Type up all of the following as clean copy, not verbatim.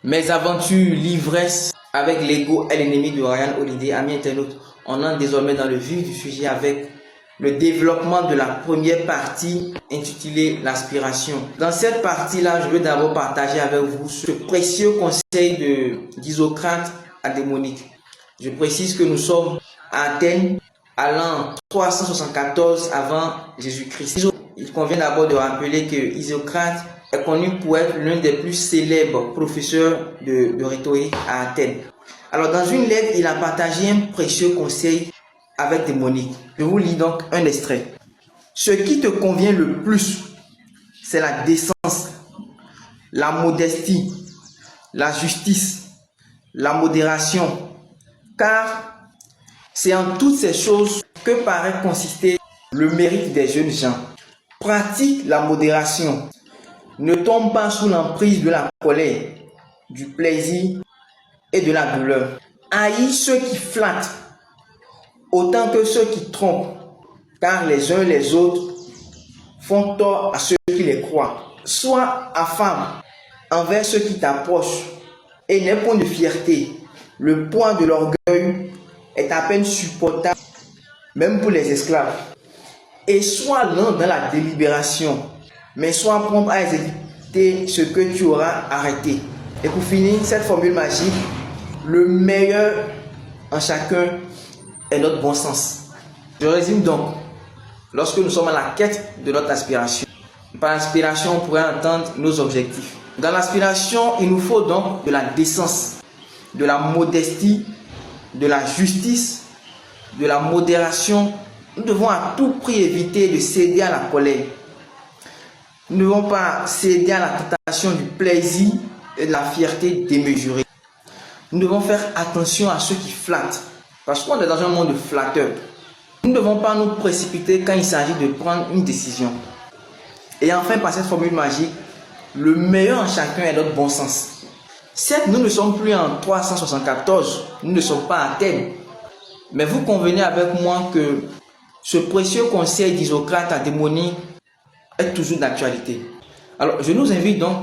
Mes aventures, l'ivresse avec l'ego est l'ennemi de Ryan Holiday. Amis internautes, on entre désormais dans le vif du sujet avec le développement de la première partie intitulée l'aspiration. Dans cette partie-là, je veux d'abord partager avec vous ce précieux conseil d'Isocrate à Démonique. Je précise que nous sommes à Athènes à l'an 374 avant Jésus-Christ. Il convient d'abord de rappeler que Isocrate est connu pour être l'un des plus célèbres professeurs de rhétorique à Athènes. Alors dans une lettre, il a partagé un précieux conseil avec Démonique. Je vous lis donc un extrait. Ce qui te convient le plus, c'est la décence, la modestie, la justice, la modération, car c'est en toutes ces choses que paraît consister le mérite des jeunes gens. Pratique la modération. Ne tombe pas sous l'emprise de la colère, du plaisir et de la douleur. Haïs ceux qui flattent autant que ceux qui trompent, car les uns les autres font tort à ceux qui les croient. Sois affable envers ceux qui t'approchent et n'aie point de fierté. Le poids de l'orgueil est à peine supportable, même pour les esclaves. Et sois lent dans la délibération, mais sois prompt à exécuter ce que tu auras arrêté. Et pour finir, cette formule magique, le meilleur en chacun est notre bon sens. Je résume donc, lorsque nous sommes à la quête de notre aspiration, par aspiration, on pourrait entendre nos objectifs. Dans l'aspiration, il nous faut donc de la décence, de la modestie, de la justice, de la modération. Nous devons à tout prix éviter de céder à la colère. Nous ne devons pas céder à la tentation du plaisir et de la fierté démesurée. Nous devons faire attention à ceux qui flattent, parce qu'on est dans un monde flatteur. Nous ne devons pas nous précipiter quand il s'agit de prendre une décision. Et enfin, par cette formule magique, le meilleur en chacun est notre bon sens. Certes, nous ne sommes plus en 374, nous ne sommes pas à Athènes, mais vous convenez avec moi que ce précieux conseil d'Isocrate à Démonique est toujours d'actualité. Alors, je nous invite donc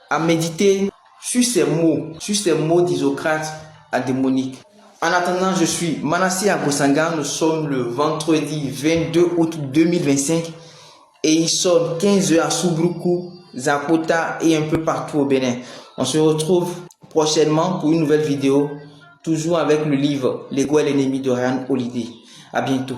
à méditer sur ces mots d'Isocrate à Démonique. En attendant, je suis Manasseh Agosanga. Nous sommes le vendredi 22 août 2025 et il sonne 15h à Soubroukou, Zapota et un peu partout au Bénin. On se retrouve prochainement pour une nouvelle vidéo, toujours avec le livre L'ego est l'ennemi de Ryan Holiday. À bientôt.